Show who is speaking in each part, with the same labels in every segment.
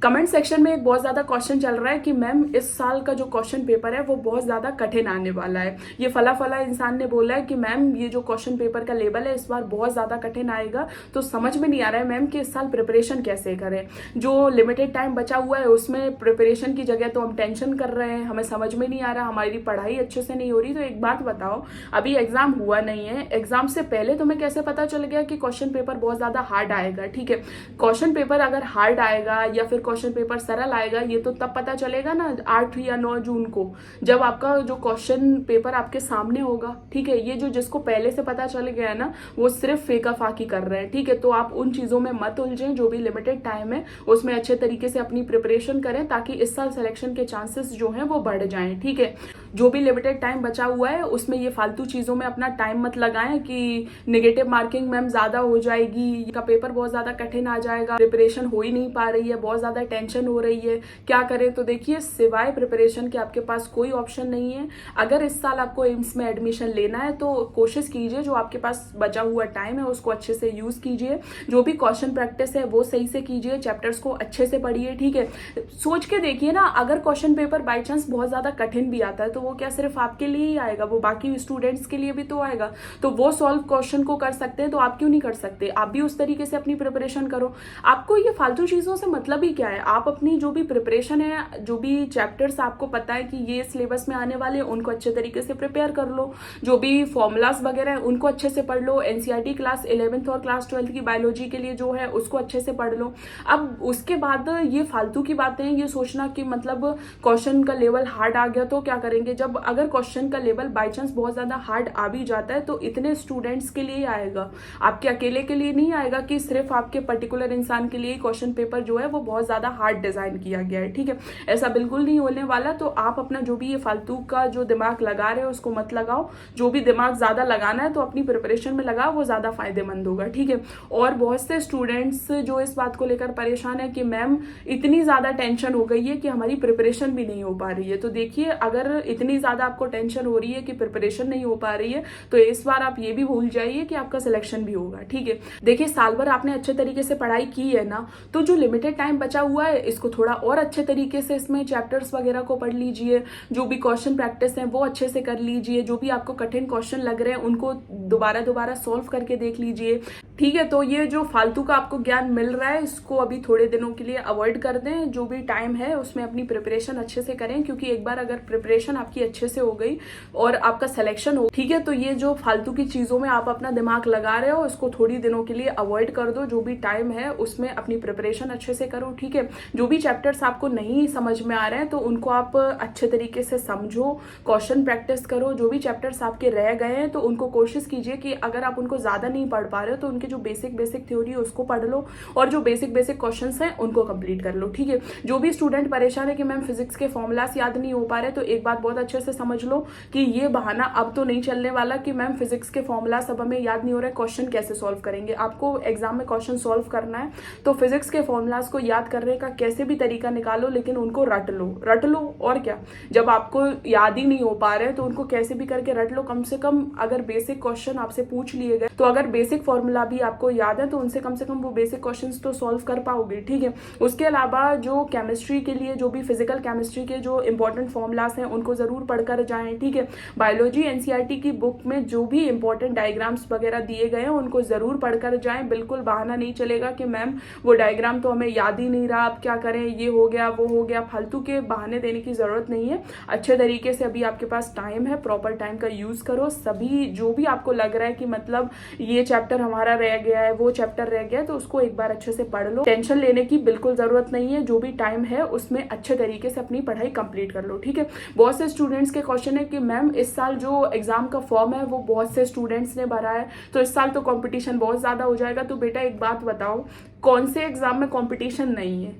Speaker 1: Comment section में एक बहुत ज़्यादा क्वेश्चन चल रहा है कि मैम इस साल का जो क्वेश्चन पेपर है वो बहुत ज़्यादा कठिन आने वाला है। ये फला फला इंसान ने बोला है कि मैम ये जो क्वेश्चन पेपर का लेवल है इस बार बहुत ज़्यादा कठिन आएगा। तो समझ में नहीं आ रहा है मैम कि इस साल प्रिपरेशन कैसे करें। जो लिमिटेड टाइम बचा हुआ है उसमें प्रिपरेशन की जगह तो हम टेंशन कर रहे हैं, हमें समझ में नहीं आ रहा, हमारी पढ़ाई अच्छे से नहीं हो रही। तो एक बात बताओ, अभी एग्जाम हुआ नहीं है, एग्जाम से पहले तुम्हें कैसे पता चल गया कि क्वेश्चन पेपर बहुत ज़्यादा हार्ड आएगा? ठीक है, क्वेश्चन पेपर अगर हार्ड आएगा या फिर क्वेश्चन पेपर सरल आएगा ये तो तब पता चलेगा ना 8 या 9 जून को, जब आपका जो क्वेश्चन पेपर आपके सामने होगा। ठीक है, ये जो जिसको पहले से पता चल गया है ना वो सिर्फ फेका फाकी कर रहे हैं। ठीक है, तो आप उन चीज़ों में मत उलझें। जो भी लिमिटेड टाइम है उसमें अच्छे तरीके से अपनी प्रिपरेशन करें ताकि इस साल सिलेक्शन के चांसेस जो हैं वो बढ़ जाएं। ठीक है, जो भी लिमिटेड टाइम बचा हुआ है उसमें ये फालतू चीज़ों में अपना टाइम मत लगाएं कि नेगेटिव मार्किंग मैम ज़्यादा हो जाएगी, का पेपर बहुत ज़्यादा कठिन आ जाएगा, प्रिपरेशन हो ही नहीं पा रही है, बहुत ज़्यादा टेंशन हो रही है, क्या करें? तो देखिए, सिवाय प्रिपरेशन के आपके पास कोई ऑप्शन नहीं है। अगर इस साल आपको एम्स में एडमिशन लेना है तो कोशिश कीजिए जो आपके पास बचा हुआ टाइम है उसको अच्छे से यूज़ कीजिए। जो भी क्वेश्चन प्रैक्टिस है वो सही से कीजिए, चैप्टर्स को अच्छे से पढ़िए। ठीक है, सोच के देखिए ना, अगर क्वेश्चन पेपर बाई चांस बहुत ज़्यादा कठिन भी आता है तो वो क्या सिर्फ आपके लिए ही आएगा? वो बाकी स्टूडेंट्स के लिए भी तो आएगा। तो वो सॉल्व क्वेश्चन को कर सकते हैं तो आप क्यों नहीं कर सकते? आप भी उस तरीके से अपनी प्रिपरेशन करो। आपको ये फालतू चीज़ों से मतलब ही क्या है? आप अपनी जो भी प्रिपरेशन है, जो भी चैप्टर्स आपको पता है कि ये सिलेबस में आने वाले हैं उनको अच्छे तरीके से प्रिपेयर कर लो। जो भी फॉर्मूलाज वगैरह है उनको अच्छे से पढ़ लो। एनसीईआरटी क्लास 11th और क्लास 12th की बायोलॉजी के लिए जो है उसको अच्छे से पढ़ लो। अब उसके बाद ये फालतू की बातें, ये सोचना कि मतलब क्वेश्चन का लेवल हार्ड आ गया तो क्या करेंगे? जब अगर क्वेश्चन का लेवल बाई चांस बहुत ज्यादा हार्ड आ भी जाता है तो इतने स्टूडेंट्स के लिए ही आएगा, आपके अकेले के लिए नहीं आएगा कि सिर्फ आपके पर्टिकुलर इंसान के लिए क्वेश्चन पेपर जो है वो बहुत ज्यादा हार्ड डिजाइन किया गया है। ठीक है, ऐसा बिल्कुल नहीं होने वाला। तो आप अपना जो भी ये फालतू का जो दिमाग लगा रहे हो उसको मत लगाओ। जो भी दिमाग ज्यादा लगाना है तो अपनी प्रिपरेशन में लगाओ, वो ज्यादा फायदेमंद होगा। ठीक है, और बहुत से स्टूडेंट्स जो इस बात को लेकर परेशान है कि मैम इतनी ज्यादा टेंशन हो गई है कि हमारी प्रिपरेशन भी नहीं हो पा रही है। तो देखिए, अगर इतनी ज्यादा आपको टेंशन हो रही है कि प्रिपरेशन नहीं हो पा रही है तो इस बार आप ये भी भूल जाइए कि आपका सिलेक्शन भी होगा। ठीक है, देखिए, साल भर आपने अच्छे तरीके से पढ़ाई की है ना, तो जो लिमिटेड टाइम बचा हुआ है इसको थोड़ा और अच्छे तरीके से इसमें चैप्टर्स वगैरह को पढ़ लीजिए। जो भी क्वेश्चन प्रैक्टिस है वो अच्छे से कर लीजिए। जो भी आपको कठिन क्वेश्चन लग रहे हैं उनको दोबारा सॉल्व करके देख लीजिए। ठीक है, तो ये जो फालतू का आपको ज्ञान मिल रहा है इसको अभी थोड़े दिनों के लिए अवॉइड कर दें। जो भी टाइम है उसमें अपनी प्रिपरेशन अच्छे से करें, क्योंकि एक बार अगर प्रिपरेशन आपकी अच्छे से हो गई और आपका सिलेक्शन हो, ठीक है, तो ये जो फालतू की चीजों में आप अपना दिमाग लगा रहे हो इसको थोड़ी दिनों के लिए अवॉइड कर दो। जो भी टाइम है उसमें अपनी प्रिपरेशन अच्छे से करो। ठीक है, जो भी चैप्टर्स आपको नहीं समझ में आ रहे हैं तो उनको आप अच्छे तरीके से समझो, क्वेश्चन प्रैक्टिस करो। जो भी चैप्टर्स आपके रह गए हैं तो उनको कोशिश कीजिए कि अगर आप उनको ज्यादा नहीं पढ़ पा रहे हो तो उनके जो बेसिक थ्योरी है उसको पढ़ लो और जो बेसिक क्वेश्चंस हैं उनको कंप्लीट कर लो। ठीक है, जो भी स्टूडेंट परेशान है कि मैम फिजिक्स के फॉर्मूलास याद नहीं हो पा रहे, तो एक बात बहुत अच्छे से समझ लो कि ये बहाना अब तो नहीं चलने वाला कि मैम फिजिक्स के फॉर्मूलास अब हमें याद नहीं हो रहे, क्वेश्चन कैसे सॉल्व करेंगे। आपको एग्जाम में क्वेश्चन सॉल्व करना है तो फिजिक्स के फॉर्मूलास को याद करने का कैसे भी तरीका निकालो, लेकिन उनको रट लो। और क्या, जब आपको याद ही नहीं हो पा रहे तो उनको कैसे भी करके रट लो। कम से कम अगर बेसिक क्वेश्चन आपसे पूछ लिए गए तो अगर बेसिक फॉर्मूला भी आपको याद है तो उनसे कम से कम वो बेसिक क्वेश्चंस तो सॉल्व कर पाओगे। ठीक है, उसके अलावा जो केमिस्ट्री के लिए, जो भी फिजिकल केमिस्ट्री के जो इंपॉर्टेंट फॉर्मूलास हैं उनको जरूर पढ़कर जाएं। ठीक है, बायोलॉजी एनसीईआरटी की बुक में जो भी इंपॉर्टेंट डायग्राम्स वगैरह दिए गए हैं उनको जरूर पढ़कर जाएं। बिल्कुल बहाना नहीं चलेगा कि मैम वो डायग्राम तो हमें याद ही नहीं रहा, अब क्या करें, ये हो गया वो हो गया। फालतू के बहाने देने की जरूरत नहीं है। अच्छे तरीके से अभी आपके पास टाइम है, प्रॉपर टाइम का यूज करो। सभी जो भी आपको लग रहा है कि मतलब ये चैप्टर हमारा रह गया है, वो चैप्टर रह गया है, तो उसको एक बार अच्छे से पढ़ लो। टेंशन लेने की बिल्कुल जरूरत नहीं है। जो भी टाइम है उसमें अच्छे तरीके से अपनी पढ़ाई कंप्लीट कर लो। ठीक है, बहुत से स्टूडेंट्स के क्वेश्चन है कि मैम इस साल जो एग्जाम का फॉर्म है वो बहुत से स्टूडेंट्स ने भरा है तो इस साल तो कंपटीशन बहुत ज्यादा हो जाएगा। तो बेटा एक बात बताओ, कौन से एग्जाम में कंपटीशन नहीं है?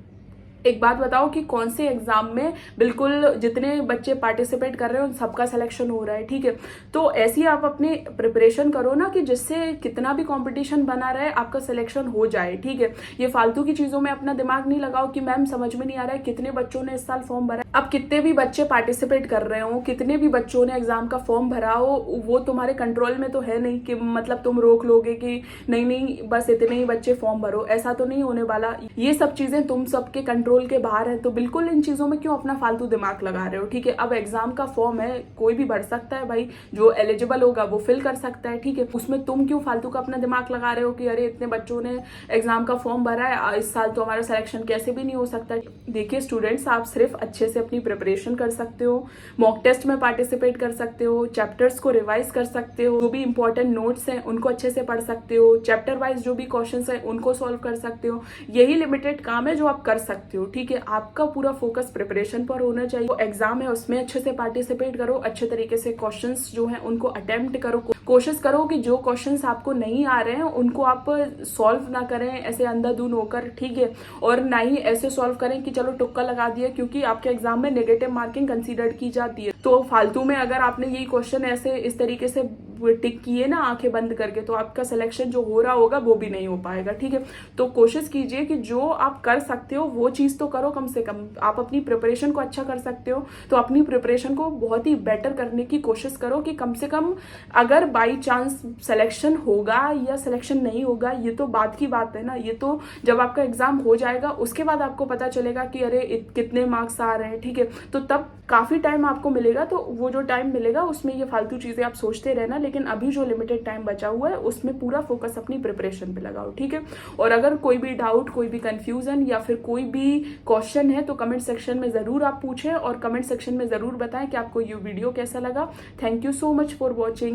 Speaker 1: एक बात बताओ कि कौन से एग्जाम में बिल्कुल जितने बच्चे पार्टिसिपेट कर रहे हैं उन सबका सिलेक्शन हो रहा है। ठीक है, तो ऐसी आप अपनी प्रिपरेशन करो ना कि जिससे कितना भी कंपटीशन बना रहे आपका सिलेक्शन हो जाए। ठीक है, ये फालतू की चीजों में अपना दिमाग नहीं लगाओ कि मैम समझ में नहीं आ रहा है कितने बच्चों ने इस साल फॉर्म भरा। अब कितने भी बच्चे पार्टिसिपेट कर रहे हो, कितने भी बच्चों ने एग्जाम का फॉर्म भरा हो, वो तुम्हारे कंट्रोल में तो है नहीं कि मतलब तुम रोक लोगे कि नहीं बस इतने ही बच्चे फॉर्म भरो। ऐसा तो नहीं होने वाला। ये सब चीजें तुम सबके कंट्रोल कंट्रोल के बाहर है, तो बिल्कुल इन चीज़ों में क्यों अपना फालतू दिमाग लगा रहे हो, ठीक है। अब एग्जाम का फॉर्म है, कोई भी भर सकता है भाई, जो एलिजिबल होगा वो फिल कर सकता है, ठीक है। उसमें तुम क्यों फालतू का अपना दिमाग लगा रहे हो कि अरे इतने बच्चों ने एग्जाम का फॉर्म भरा है, इस साल तो हमारा सिलेक्शन कैसे भी नहीं हो सकता। देखिए स्टूडेंट्स, आप सिर्फ अच्छे से अपनी प्रिपरेशन कर सकते हो, मॉक टेस्ट में पार्टिसिपेट कर सकते हो, चैप्टर्स को रिवाइज कर सकते हो, जो भी इंपॉर्टेंट नोट्स हैं उनको अच्छे से पढ़ सकते हो, चैप्टर वाइज जो भी क्वेश्चंस हैं उनको सॉल्व कर सकते हो। यही लिमिटेड काम है जो आप कर सकते हो, ठीक है। आपका पूरा फोकस प्रिपरेशन पर होना चाहिए। तो एग्जाम है उसमें अच्छे से पार्टिसिपेट करो, अच्छे तरीके से क्वेश्चंस जो हैं उनको अटेम्प्ट करो, कोशिश करो कि जो क्वेश्चंस आपको नहीं आ रहे हैं उनको आप सॉल्व ना करें ऐसे अंधाधुन होकर, ठीक है। और ना ही ऐसे सॉल्व करें कि चलो तुक्का लगा दिया, क्योंकि आपके एग्जाम में नेगेटिव मार्किंग कंसीडर की जाती है। तो फालतू में अगर आपने यही क्वेश्चन ऐसे इस तरीके से टिक किए ना आंखें बंद करके, तो आपका सिलेक्शन जो हो रहा होगा वो भी नहीं हो पाएगा, ठीक है। तो कोशिश कीजिए कि जो आप कर सकते हो वो चीज तो करो, कम से कम आप अपनी प्रिपरेशन को अच्छा कर सकते हो तो अपनी प्रिपरेशन को बहुत ही बेटर करने की कोशिश करो, कि कम से कम अगर बाई चांस सिलेक्शन होगा या सिलेक्शन नहीं होगा ये तो बात की बात है ना, ये तो जब आपका एग्जाम हो जाएगा उसके बाद आपको पता चलेगा कि अरे कितने मार्क्स आ रहे हैं, ठीक है। तो तब काफी टाइम आपको मिलेगा, तो वो जो टाइम मिलेगा उसमें ये फालतू चीजें आप सोचते रहना, लेकिन अभी जो लिमिटेड टाइम बचा हुआ है उसमें पूरा फोकस अपनी प्रिपरेशन पे लगाओ, ठीक है। और अगर कोई भी डाउट, कोई भी कंफ्यूजन या फिर कोई भी क्वेश्चन है तो कमेंट सेक्शन में जरूर आप पूछें, और कमेंट सेक्शन में जरूर बताएं कि आपको ये वीडियो कैसा लगा। Thank you so much for watching.